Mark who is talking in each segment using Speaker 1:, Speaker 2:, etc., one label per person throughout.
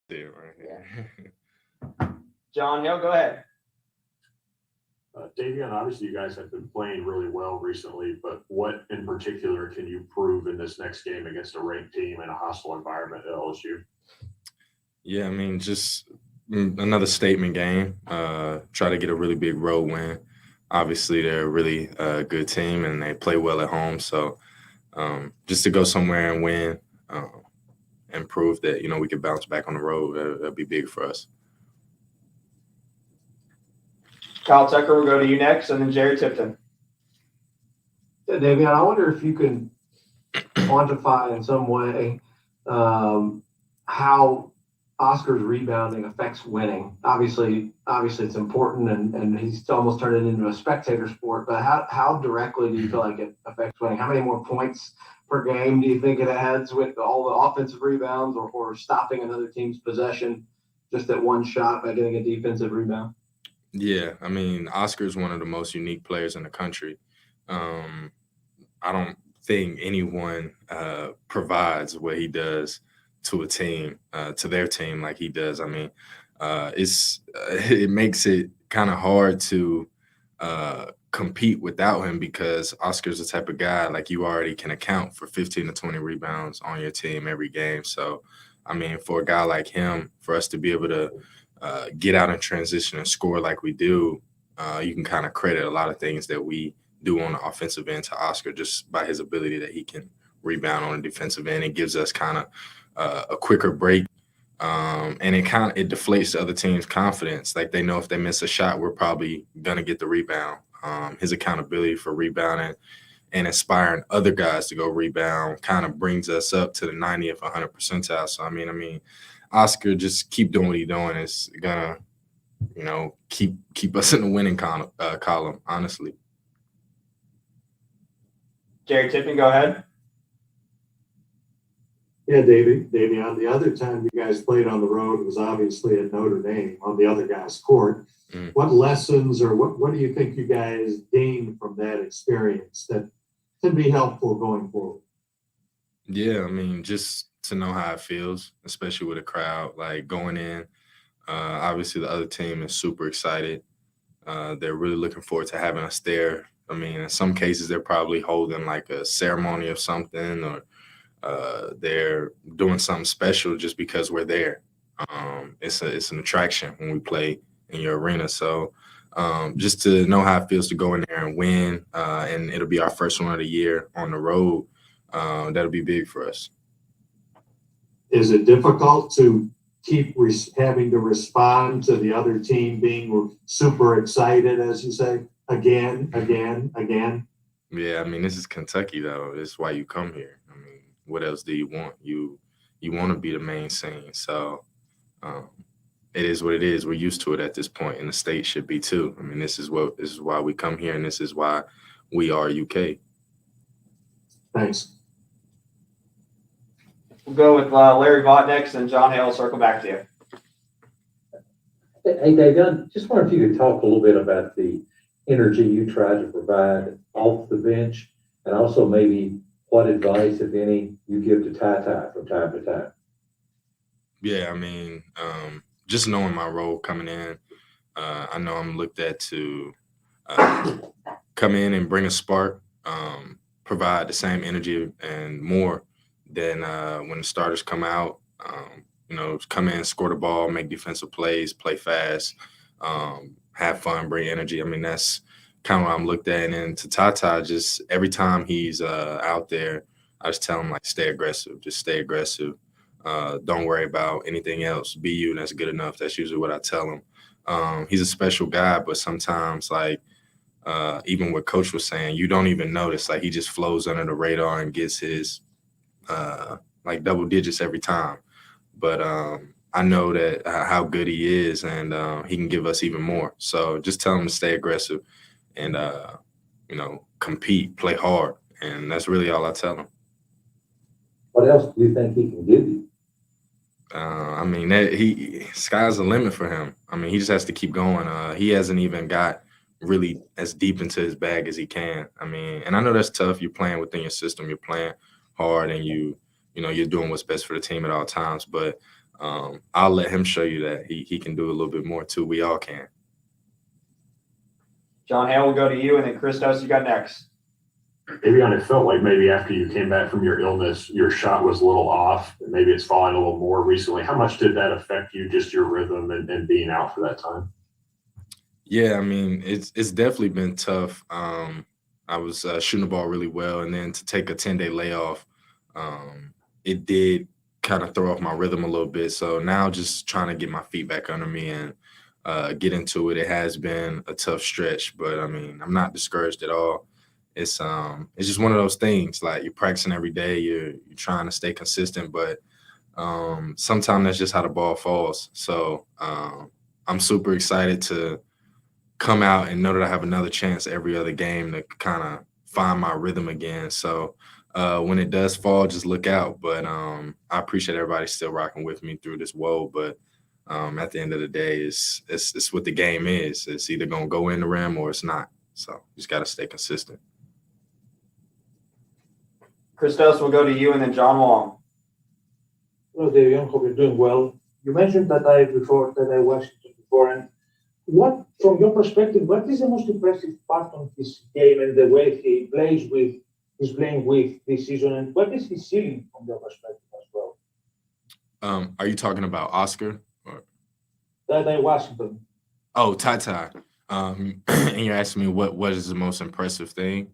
Speaker 1: there right here.
Speaker 2: John Hill, go ahead.
Speaker 3: Davion, obviously you guys have been playing really well recently, but what in particular can you prove in this next game against a ranked team in a hostile environment at LSU?
Speaker 1: Yeah, I mean, just another statement game. Try to get a really big road win. Obviously, they're a really good team and they play well at home. So just to go somewhere and win and prove that, we can bounce back on the road, that'll be big for us.
Speaker 2: Kyle Tucker, we'll go to you next, and then Jerry Tipton.
Speaker 4: Yeah, Davion, I wonder if you can quantify in some way how Oscar's rebounding affects winning. Obviously it's important, and he's almost turned it into a spectator sport. But how directly do you feel like it affects winning? How many more points per game do you think it adds with all the offensive rebounds, or stopping another team's possession just at one shot by getting a defensive rebound?
Speaker 1: Yeah, I mean, Oscar is one of the most unique players in the country. I don't think anyone provides what he does to a team, to their team like he does. I mean, it makes it kind of hard to compete without him because Oscar's the type of guy, like, you already can account for 15 to 20 rebounds on your team every game. So, I mean, for a guy like him, for us to be able to get out in transition and score like we do, you can kind of credit a lot of things that we do on the offensive end to Oscar just by his ability that he can rebound on the defensive end. It gives us kind of a quicker break, and it deflates the other team's confidence. Like, they know if they miss a shot, we're probably gonna get the rebound. His accountability for rebounding and inspiring other guys to go rebound kind of brings us up to the 90th, 100 percentile. So I mean, Oscar, just keep doing what he's doing. Is gonna, keep us in the winning column, honestly.
Speaker 2: Jerry Tipping, go ahead.
Speaker 3: Yeah, Davion, the other time you guys played on the road was obviously at Notre Dame on the other guy's court. Mm. What lessons or what do you think you guys gained from that experience that can be helpful going forward?
Speaker 1: Yeah, I mean, just to know how it feels, especially with a crowd, like going in. Obviously, the other team is super excited. They're really looking forward to having us there. I mean, in some cases, they're probably holding like a ceremony of something, or they're doing something special just because we're there. It's an attraction when we play in your arena. So just to know how it feels to go in there and win, and it'll be our first one of the year on the road, that'll be big for us.
Speaker 3: Is it difficult to keep having to respond to the other team being super excited, as you say, again?
Speaker 1: Yeah, I mean, this is Kentucky, though. This is why you come here. I mean, what else do you want? You want to be the main scene. So it is what it is. We're used to it at this point, and the state should be too. I mean, this is why we come here, and this is why we are UK.
Speaker 3: Thanks.
Speaker 2: We'll go with Larry Vaught next, and John Hale will circle back to you.
Speaker 5: Hey, Davion, just wonder if you could talk a little bit about the energy you try to provide off the bench, and also maybe what advice, if any, you give to TyTy from time to time.
Speaker 1: Yeah, I mean, just knowing my role coming in, I know I'm looked at to come in and bring a spark, provide the same energy and more than when the starters come out. Come in, score the ball, make defensive plays, play fast, have fun, bring energy. I mean, that's kind of what I'm looked at. And then to TyTy, just every time he's out there, I just tell him, like, stay aggressive. Just stay aggressive. Don't worry about anything else. Be you, and that's good enough. That's usually what I tell him. He's a special guy, but sometimes, like, even what Coach was saying, you don't even notice. Like, he just flows under the radar and gets his like double digits every time. But I know that how good he is, and he can give us even more. So just tell him to stay aggressive and compete, play hard, and that's really all I tell him.
Speaker 5: What else do you think he can give you?
Speaker 1: I mean, sky's the limit for him. I mean, he just has to keep going. He hasn't even got really as deep into his bag as he can. I mean, and I know that's tough. You're playing within your system. You're playing hard, and you're doing what's best for the team at all times. But I'll let him show you that he can do a little bit more too. We all can.
Speaker 2: John Hale will go to you, and then Christos, you got next.
Speaker 6: Davion, it felt like maybe after you came back from your illness, your shot was a little off. Maybe it's falling a little more recently. How much did that affect you, just your rhythm and being out for that time?
Speaker 1: Yeah, I mean, it's definitely been tough. I was shooting the ball really well, and then to take a 10-day layoff, it did kind of throw off my rhythm a little bit. So now just trying to get my feet back under me and get into it. It has been a tough stretch, but I mean, I'm not discouraged at all. It's just one of those things, like you're practicing every day, you're trying to stay consistent, but sometimes that's just how the ball falls. So I'm super excited to come out and know that I have another chance every other game to kind of find my rhythm again. So when it does fall, just look out. But I appreciate everybody still rocking with me through this woe. But at the end of the day, it's what the game is. It's either going to go in the rim or it's not. So you just got to stay consistent.
Speaker 2: Christos will go to you, and then John Wong.
Speaker 7: Hello, Davion. Hope you're doing well. You mentioned TyTy before, TyTy Washington before, and what, from your perspective, what is the most impressive part of his game and the way he's playing with this season, and what is his ceiling from your perspective as well?
Speaker 1: Are you talking about Oscar? Or?
Speaker 7: TyTy Washington.
Speaker 1: Oh, TyTy. And you're asking me what is the most impressive thing?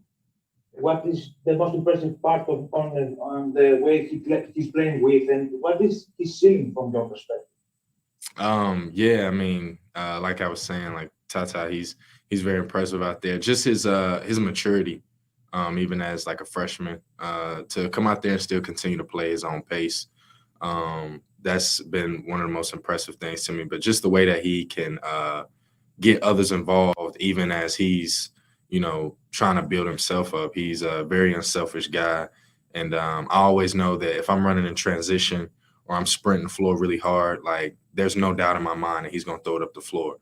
Speaker 7: What is the most impressive part on the way he's playing with, and what is his ceiling from your perspective?
Speaker 1: Yeah, I mean, like I was saying, like TyTy, he's very impressive out there. Just his maturity, even as like a freshman, to come out there and still continue to play his own pace. That's been one of the most impressive things to me. But just the way that he can get others involved, even as he's trying to build himself up. He's a very unselfish guy. And I always know that if I'm running in transition or I'm sprinting the floor really hard, like there's no doubt in my mind that he's going to throw it up the floor.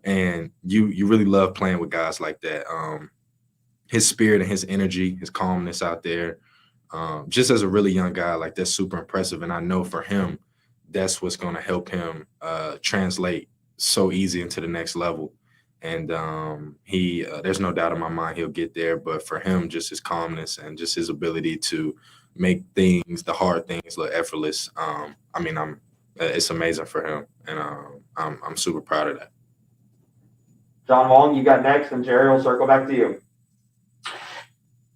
Speaker 1: And you really love playing with guys like that. His spirit and his energy, his calmness out there, just as a really young guy, like that's super impressive. And I know for him, that's what's going to help him translate so easy into the next level. And there's no doubt in my mind he'll get there. But for him, just his calmness and just his ability to make things, the hard things, look effortless. It's amazing for him, and I'm super proud of that.
Speaker 2: John Wong, you got next, and Jerry will circle back to you.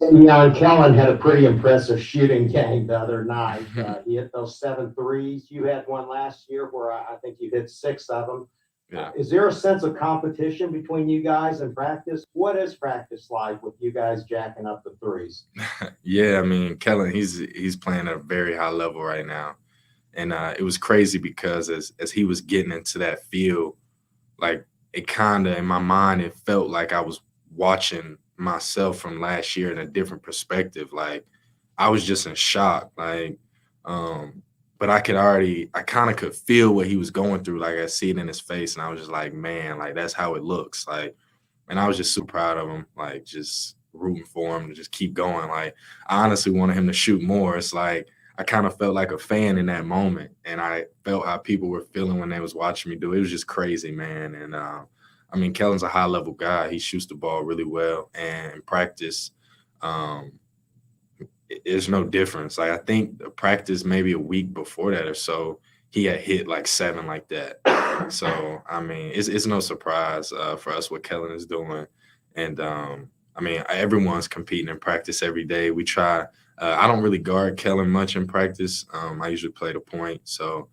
Speaker 8: And Kellen had a pretty impressive shooting game the other night. He hit those 7 threes. You had one last year where I think you hit 6 of them.
Speaker 1: Yeah.
Speaker 8: Is there a sense of competition between you guys in practice? What is practice like with you guys jacking up the threes?
Speaker 1: Yeah, I mean, Kellen, he's playing at a very high level right now. And it was crazy because as he was getting into that field, like it kind of, in my mind, it felt like I was watching myself from last year in a different perspective. Like I was just in shock. Like, but I kind of could feel what he was going through. Like I see it in his face, and I was just like, man, like that's how it looks. Like, and I was just super proud of him. Like just rooting for him to just keep going. Like I honestly wanted him to shoot more. It's like I kind of felt like a fan in that moment, and I felt how people were feeling when they was watching me do it. It was just crazy, man. And I mean, Kellen's a high level guy. He shoots the ball really well, and in practice, there's no difference. Like I think the practice maybe a week before that or so, he had hit like 7 like that. So I mean, it's no surprise for us what Kellen is doing, and I mean everyone's competing in practice every day. We try. I don't really guard Kellen much in practice. I usually play the point. So,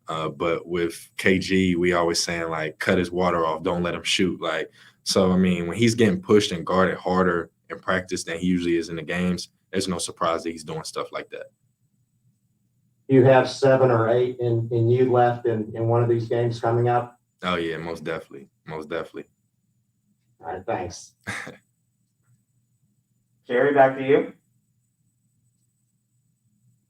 Speaker 1: but with KG, we always saying like cut his water off, don't let him shoot. Like so, I mean when he's getting pushed and guarded harder in practice than he usually is in the games, there's no surprise that he's doing stuff like that.
Speaker 8: You have 7 or 8 in you left in one of these games coming up?
Speaker 1: Oh, yeah, most definitely. Most definitely.
Speaker 8: All right, thanks.
Speaker 2: Jerry, back to you.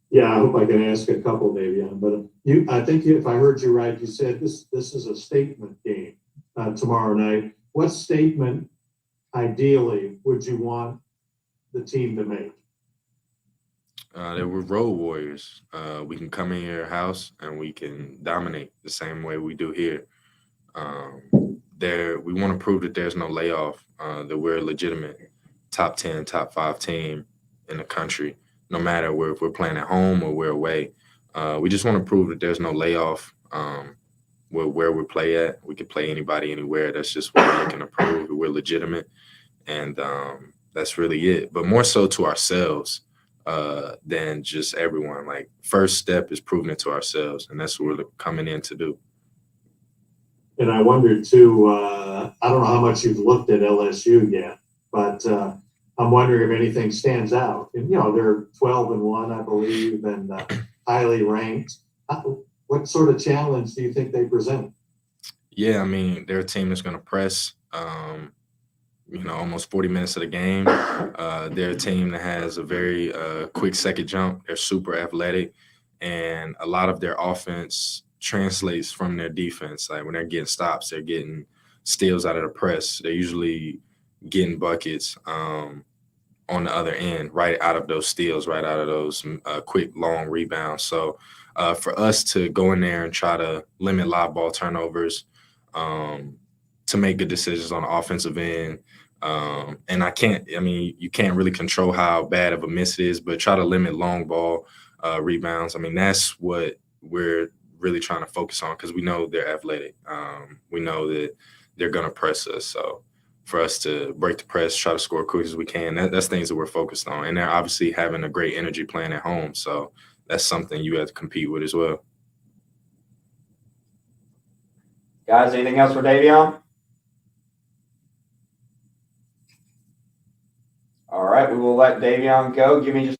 Speaker 3: Yeah, I hope I can ask a couple, Davion, but I think if I heard you right, you said this is a statement game tomorrow night. What statement, ideally, would you want the team to make?
Speaker 1: that we're road warriors. We can come in your house and we can dominate the same way we do here. We want to prove that there's no layoff, that we're a legitimate top 10, top 5 team in the country, no matter if we're playing at home or we're away. We just want to prove that there's no layoff. Where we play at, we can play anybody anywhere. That's just what we're looking to prove, that we're legitimate, and that's really it. But more so to ourselves than just everyone. Like, first step is proving it to ourselves, and that's what we're coming in to do.
Speaker 3: And I wondered too, I don't know how much you've looked at LSU yet, but I'm wondering if anything stands out. And, they're 12-1, I believe, and highly ranked. What sort of challenge do you think they present?
Speaker 1: Yeah, I mean, they're a team that's going to press, almost 40 minutes of the game. They're a team that has a very quick second jump. They're super athletic, and a lot of their offense translates from their defense. Like, when they're getting stops, they're getting steals out of the press. They're usually getting buckets on the other end, right out of those steals, right out of those quick, long rebounds. So for us to go in there and try to limit live ball turnovers, to make good decisions on the offensive end. And you can't really control how bad of a miss it is, but try to limit long ball rebounds. I mean, that's what we're really trying to focus on, because we know they're athletic. We know that they're going to press us. So for us to break the press, try to score as quick as we can, that's things that we're focused on. And they're obviously having a great energy playing at home. So that's something you have to compete with as well.
Speaker 2: Guys, anything else for Davion? All right, we will let Davion go. Give me just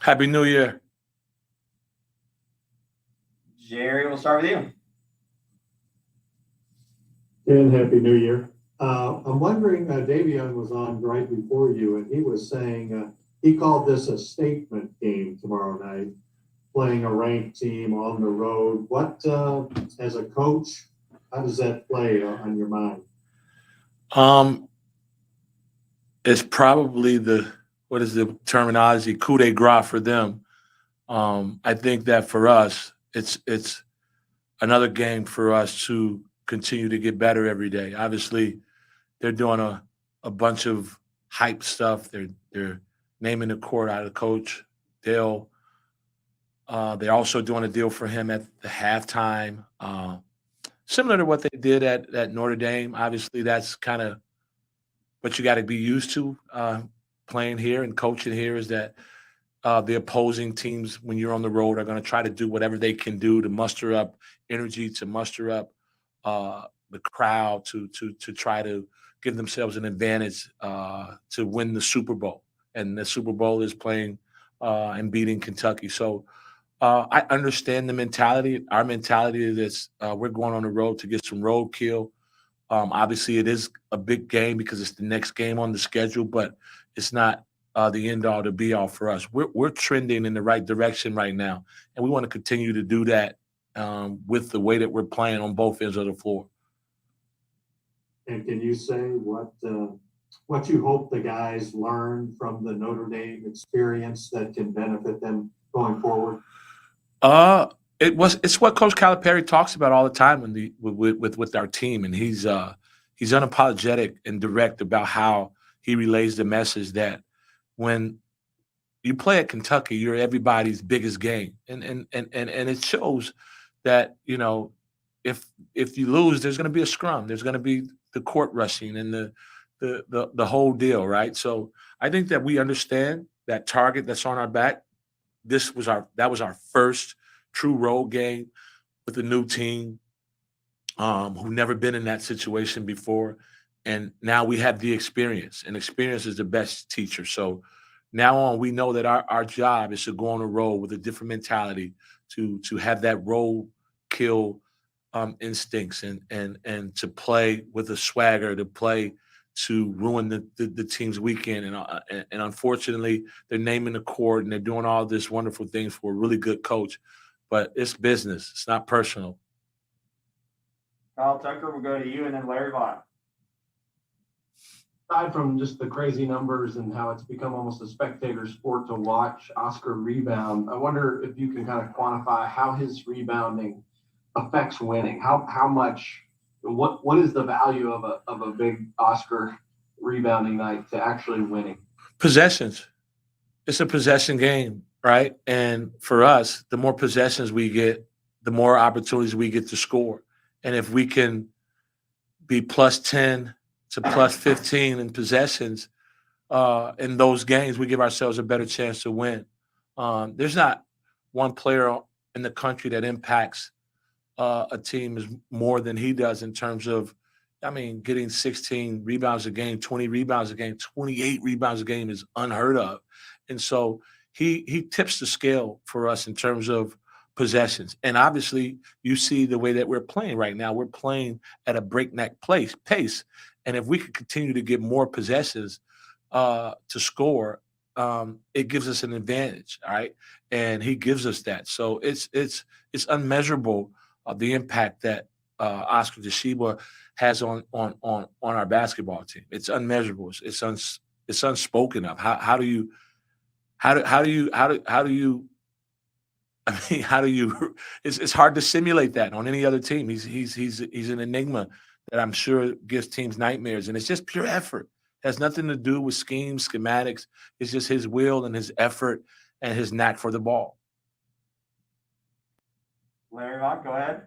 Speaker 9: Happy New Year.
Speaker 2: Jerry, we'll start with you.
Speaker 3: And Happy New Year. I'm wondering, Davion was on right before you, and he was saying he called this a statement game tomorrow night, playing a ranked team on the road. What, as a coach, how does that play on your mind?
Speaker 9: It's probably what is the terminology, coup de grace for them. I think that for us, it's another game for us to continue to get better every day. Obviously, they're doing a bunch of hype stuff. They're naming the court out of coach Dale. They're also doing a deal for him at the halftime, similar to what they did at Notre Dame. Obviously, that's kind of what you got to be used to playing here and coaching here, is that the opposing teams, when you're on the road, are going to try to do whatever they can do to muster up energy, to muster up the crowd, to try to give themselves an advantage to win the Super Bowl. And the Super Bowl is playing and beating Kentucky. So I understand the mentality. Our mentality is this: we're going on the road to get some roadkill. Obviously, it is a big game because it's the next game on the schedule, but it's not the end all to be all for us. We're trending in the right direction right now, and we want to continue to do that with the way that we're playing on both ends of the floor.
Speaker 3: And can you say what you hope the guys learn from the Notre Dame experience that can benefit them going forward?
Speaker 9: It's what Coach Calipari talks about all the time with our team, and he's unapologetic and direct about how he relays the message that when you play at Kentucky, you're everybody's biggest game, and it shows that, you know, if you lose, there's going to be a scrum, there's going to be the court rushing and the whole deal, right? So I think that we understand that target that's on our back. That was our first true road game with a new team who've never been in that situation before. And now we have the experience, and experience is the best teacher. So now on, we know that our job is to go on the road with a different mentality, to have that road kill instincts and to play with a swagger, to play to ruin the team's weekend. And unfortunately, they're naming the court and they're doing all this wonderful things for a really good coach. But it's business. It's not personal.
Speaker 2: Kyle Tucker, we'll go to you, and then Larry Vaught.
Speaker 4: Aside from just the crazy numbers and how it's become almost a spectator sport to watch Oscar rebound, I wonder if you can kind of quantify how his rebounding affects winning. How much, what is the value of a big Oscar rebounding night to actually winning?
Speaker 9: Possessions. It's a possession game, right? And for us, the more possessions we get, the more opportunities we get to score. And if we can be plus 10 to plus 15 in possessions in those games, we give ourselves a better chance to win. There's not one player in the country that impacts a team is more than he does in terms of, getting 16 rebounds a game, 20 rebounds a game, 28 rebounds a game is unheard of. And so he tips the scale for us in terms of possessions. And obviously, you see the way that we're playing right now. We're playing at a breakneck pace. And if we could continue to get more possessions to score, it gives us an advantage, all right? And he gives us that. So it's unmeasurable the impact that Oscar Tshiebwe has on our basketball team. It's unmeasurable. It's unspoken of. How do you? It's hard to simulate that on any other team. He's an enigma that I'm sure gives teams nightmares, and it's just pure effort. It has nothing to do with schemes, schematics. It's just his will and his effort and his knack for the ball.
Speaker 2: Larry Vaught, go ahead.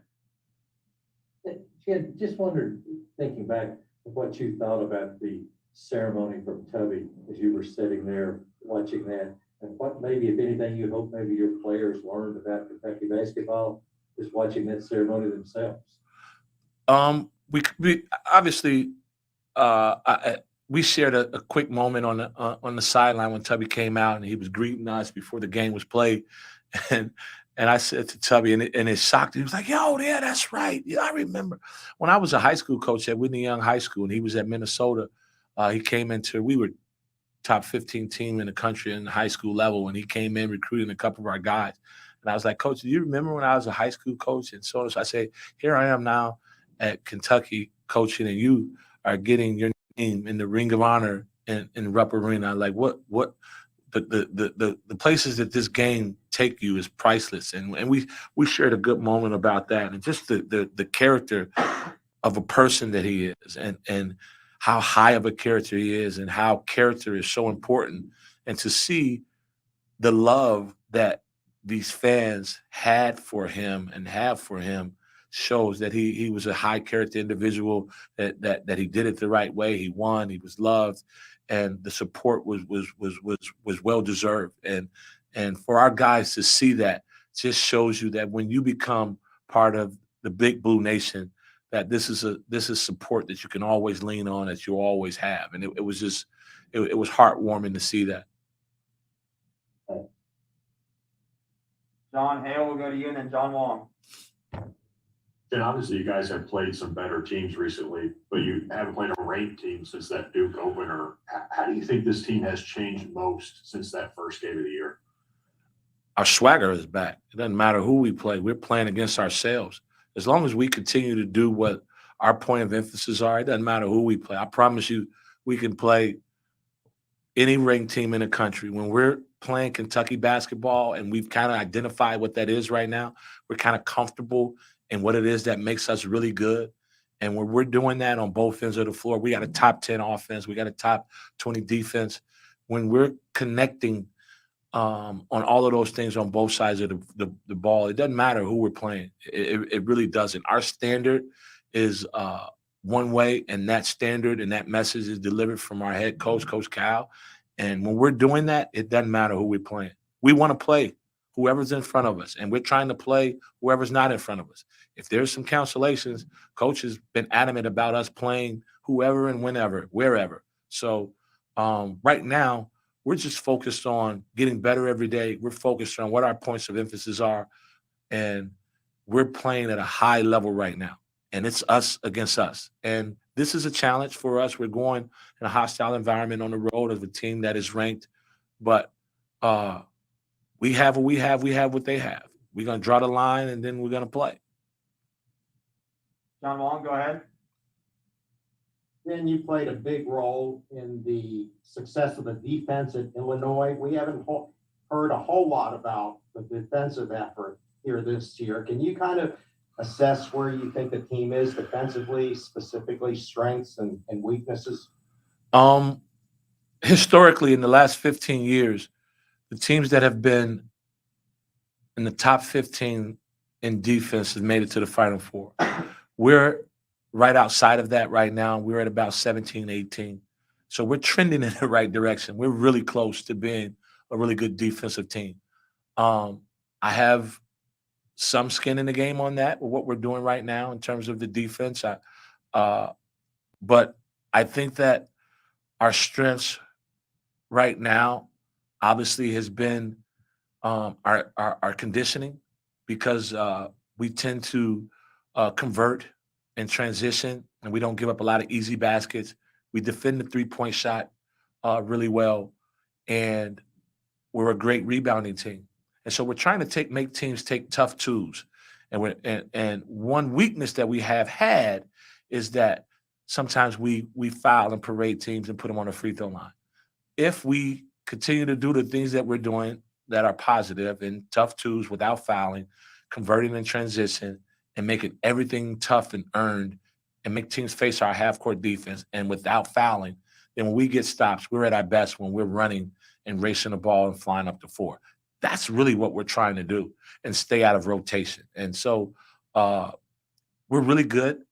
Speaker 5: Chad, just wondered, thinking back of what you thought about the ceremony from Tubby as you were sitting there watching that, and what maybe, if anything, you hope maybe your players learned about Kentucky basketball just watching that ceremony themselves.
Speaker 9: We obviously, we shared a quick moment on the sideline when Tubby came out and he was greeting us before the game was played, and I said to Tubby, and it shocked him. He was like, "Yo, yeah, that's right. Yeah, I remember when I was a high school coach at Whitney Young High School, and he was at Minnesota. He came into we were top 15 team in the country in the high school level, and he came in recruiting a couple of our guys. And I was like, Coach, do you remember when I was a high school coach? And so I say, here I am now at Kentucky coaching, and you are getting your name in the Ring of Honor in Rupp Arena. Like what the places that this game take you is priceless. And we shared a good moment about that, and just the character of a person that he is, and how high of a character he is, and how character is so important. And to see the love that these fans had for him and have for him shows that he was a high character individual, that he did it the right way. He won, he was loved, and the support was well deserved. And for our guys to see that just shows you that when you become part of the Big Blue Nation, that this is support that you can always lean on, that you always have. And it was just it was heartwarming to see that.
Speaker 2: John Hale, we'll go to you, and then John Wong.
Speaker 6: And obviously you guys have played some better teams recently, but you haven't played a ranked team since that Duke opener. How do you think this team has changed most since that first game of the year?
Speaker 9: Our swagger is back. It doesn't matter who we play. We're playing against ourselves. As long as we continue to do what our point of emphasis are, it doesn't matter who we play. I promise you, we can play any ranked team in the country. When we're playing Kentucky basketball and we've kind of identified what that is right now, we're kind of comfortable in what it is that makes us really good. And when we're doing that on both ends of the floor, we got a top 10 offense, we got a top 20 defense. When we're connecting on all of those things on both sides of the ball, it doesn't matter who we're playing. It really doesn't. Our standard is one way, and that standard and that message is delivered from our head coach, Coach Cal. And when we're doing that, it doesn't matter who we're playing. We want to play whoever's in front of us, and we're trying to play whoever's not in front of us. If there's some cancellations, Coach has been adamant about us playing whoever and whenever, wherever. So right now, we're just focused on getting better every day. We're focused on what our points of emphasis are, and we're playing at a high level right now. And it's us against us. And this is a challenge for us. We're going in a hostile environment on the road of a team that is ranked, but we have what we have. We have what they have. We're going to draw the line, and then we're going to play.
Speaker 2: John Wong, go ahead.
Speaker 8: Then you played a big role in the success of the defense at Illinois. We haven't heard a whole lot about the defensive effort here this year. Can you kind of assess where you think the team is defensively, specifically strengths and weaknesses?
Speaker 9: Historically, in the last 15 years, the teams that have been in the top 15 in defense have made it to the Final Four. We're right outside of that right now. We're at about 17, 18. So we're trending in the right direction. We're really close to being a really good defensive team. I have some skin in the game on that, with what we're doing right now in terms of the defense. But I think that our strengths right now obviously has been our conditioning, because we tend to convert and transition, and we don't give up a lot of easy baskets. We defend the three-point shot really well, and we're a great rebounding team. And so we're trying to make teams take tough twos. And one weakness that we have had is that sometimes we foul and parade teams and put them on the free throw line. If we continue to do the things that we're doing that are positive and tough twos without fouling, converting in transition, and making everything tough and earned, and make teams face our half-court defense and without fouling, then when we get stops, we're at our best when we're running and racing the ball and flying up the floor. That's really what we're trying to do, and stay out of rotation. And so we're really good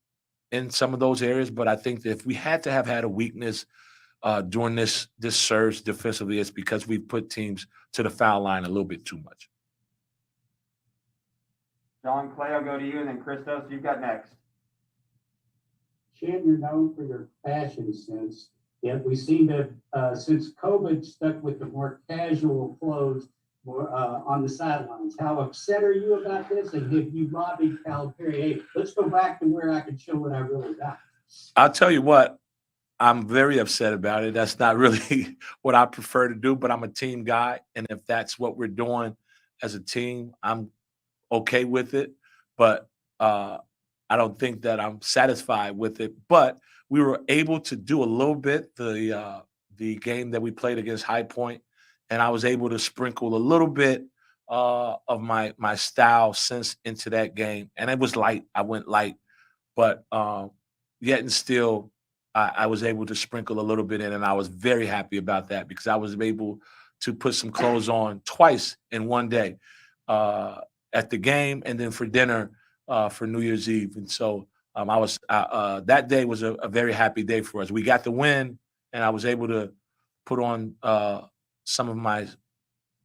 Speaker 9: in some of those areas, but I think that if we had to have had a weakness during this surge defensively, it's because we've put teams to the foul line a little bit too much.
Speaker 2: John Clay, I'll go to you, and then Christos, you've got next.
Speaker 10: Chad, you're known for your fashion sense.
Speaker 8: Yet we seem to, since COVID, stuck with the more casual clothes more, on the sidelines. How upset are you about this? And have you lobbied Calipari, hey, let's go back to where I can show what I really got?
Speaker 9: I'll tell you what, I'm very upset about it. That's not really what I prefer to do, but I'm a team guy. And if that's what we're doing as a team, I'm okay with it. But I don't think that I'm satisfied with it. But we were able to do a little bit the game that we played against High Point, and I was able to sprinkle a little bit of my style sense into that game. And it was light. I went light, but yet and still, I was able to sprinkle a little bit in, and I was very happy about that because I was able to put some clothes on twice in one day, at the game and then for dinner for New Year's Eve. And so that day was a very happy day for us. We got the win, and I was able to put on some of my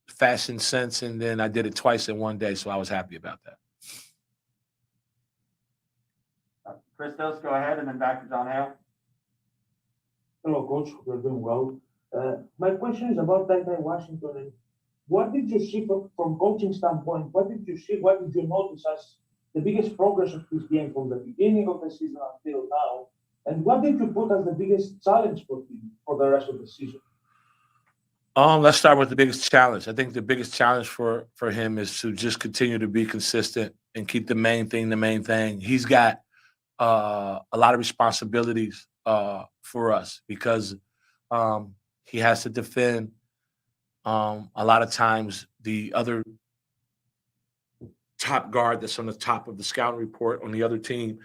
Speaker 9: fashion sense, and then I did it twice in one day, so I was happy about that.
Speaker 2: Christos, go ahead, and then back to John Hale.
Speaker 7: Hello, Coach. You're doing well. My question is about TyTy Washington. And what did you see from coaching standpoint? What did you see? What did you notice as the biggest progress of this game from the beginning of the season until now? And what did you put as the biggest challenge for him for the rest of the season?
Speaker 9: Let's start with the biggest challenge. I think the biggest challenge for him is to just continue to be consistent and keep the main thing the main thing. He's got a lot of responsibilities for us because he has to defend a lot of times the other top guard that's on the top of the scouting report on the other team.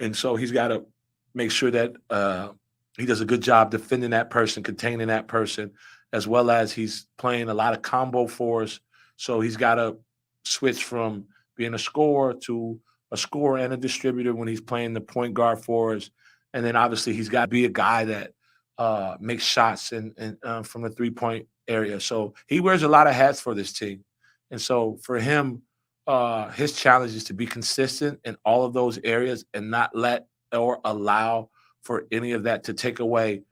Speaker 9: And so he's got to make sure that he does a good job defending that person, containing that person, as well as he's playing a lot of combo for us. So he's got to switch from being a scorer to a scorer and a distributor when he's playing the point guard for us. And then obviously he's got to be a guy that makes shots and from the three-point area. So he wears a lot of hats for this team. And so for him, his challenge is to be consistent in all of those areas and not let or allow for any of that to take away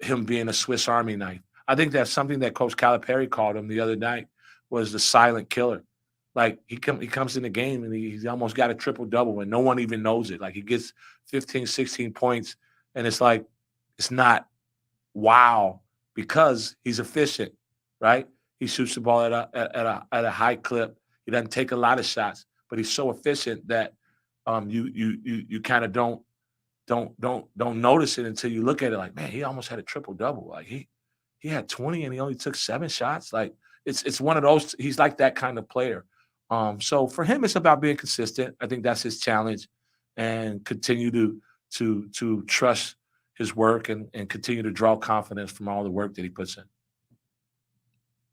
Speaker 9: him being a Swiss Army knife. I think that's something that Coach Calipari called him the other night was the silent killer. Like he comes in the game and he's almost got a triple-double and no one even knows it. Like he gets 15, 16 points and it's like it's not wow because he's efficient, right? He shoots the ball at a high clip. He doesn't take a lot of shots, but he's so efficient that you kind of don't notice it until you look at it like, man, he almost had a triple-double. Like he had 20 and he only took 7 shots. Like it's one of those. He's like that kind of player. So for him, it's about being consistent. I think that's his challenge, and continue to trust his work and continue to draw confidence from all the work that he puts in.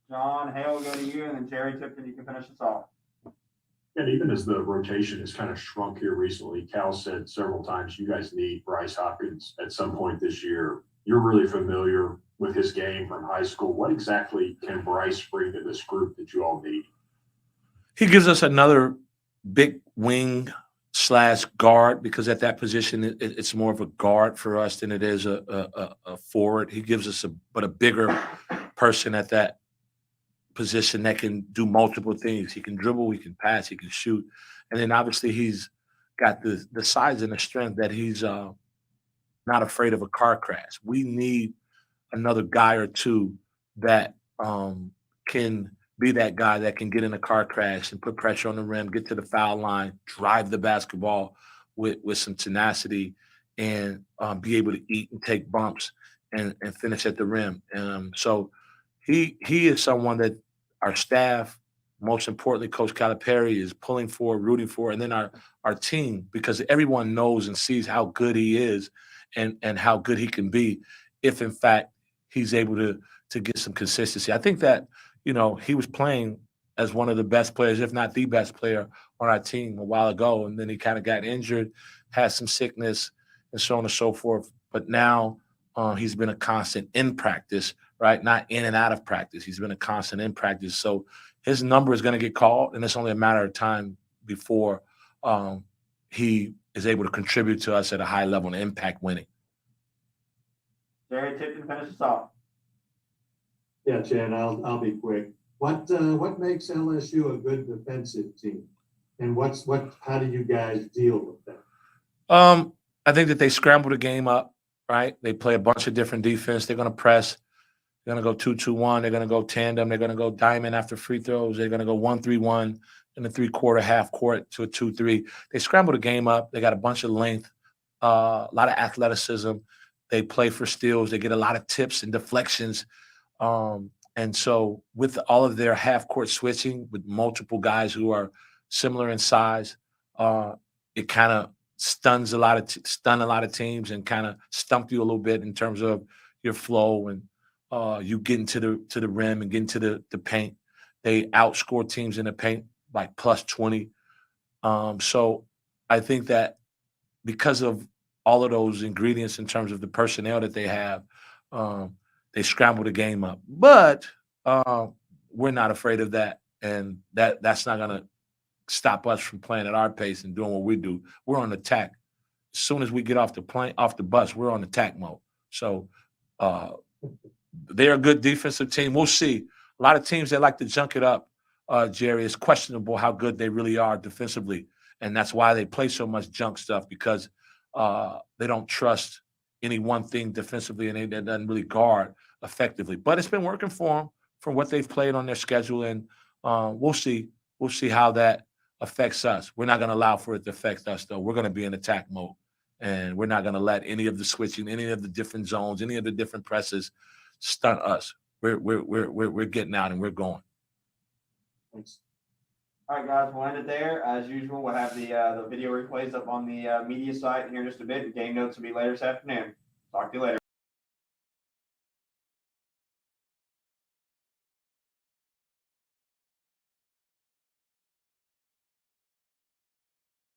Speaker 2: John Hale, go to you, and then Jerry Tipton, you can finish us off.
Speaker 6: And even as the rotation has kind of shrunk here recently, Cal said several times, you guys need Bryce Hopkins at some point this year. You're really familiar with his game from high school. What exactly can Bryce bring to this group that you all need?
Speaker 9: He gives us another big wing / guard because at that position, it's more of a guard for us than it is a forward. He gives us a bigger person at that position that can do multiple things. He can dribble, he can pass, he can shoot. And then obviously he's got the size and the strength that he's not afraid of a car crash. We need another guy or two that can be that guy that can get in a car crash and put pressure on the rim, get to the foul line, drive the basketball with some tenacity, and be able to eat and take bumps and finish at the rim. So he is someone that our staff, most importantly, Coach Calipari, is pulling for, rooting for, and then our team, because everyone knows and sees how good he is and how good he can be if, in fact, he's able to get some consistency. I think that, he was playing as one of the best players, if not the best player on our team a while ago, and then he kind of got injured, had some sickness, and so on and so forth. But now he's been a constant in practice, right? Not in and out of practice. He's been a constant in practice. So his number is going to get called, and it's only a matter of time before he is able to contribute to us at a high level and impact winning.
Speaker 2: Jerry Tipton, finish us off.
Speaker 3: Yeah, Chad, I'll be quick. What makes LSU a good defensive team? And how do you guys deal with that?
Speaker 9: I think that they scramble the game up, right? They play a bunch of different defense. They're going to press. They're going to go 2-2-1. They're going to go tandem. They're going to go diamond after free throws. They're going to go 1-3-1 in the three-quarter, half court to a 2-3. They scramble the game up. They got a bunch of length, a lot of athleticism. They play for steals. They get a lot of tips and deflections. And so with all of their half-court switching with multiple guys who are similar in size, it kind of stun a lot of teams and kind of stump you a little bit in terms of your flow and you getting to the rim and getting to the paint. They outscore teams in the paint like plus 20. So I think that because of all of those ingredients in terms of the personnel that they have, they scramble the game up. But we're not afraid of that, and that's not going to stop us from playing at our pace and doing what we do. We're on attack. As soon as we get off the bus, we're on attack mode. So they're a good defensive team. We'll see. A lot of teams that like to junk it up, Jerry, it's questionable how good they really are defensively. And that's why they play so much junk stuff, because they don't trust any one thing defensively, and they doesn't really guard effectively. But it's been working for them from what they've played on their schedule, and we'll see. We'll see how that affects us. We're not going to allow for it to affect us, though. We're going to be in attack mode, and we're not going to let any of the switching, any of the different zones, any of the different presses stunt us. We're getting out and we're going.
Speaker 3: Thanks.
Speaker 2: All right, guys, we'll end it there. As usual, we'll have the video replays up on the media site here in just a bit. The game notes will be later this afternoon. Talk to you later.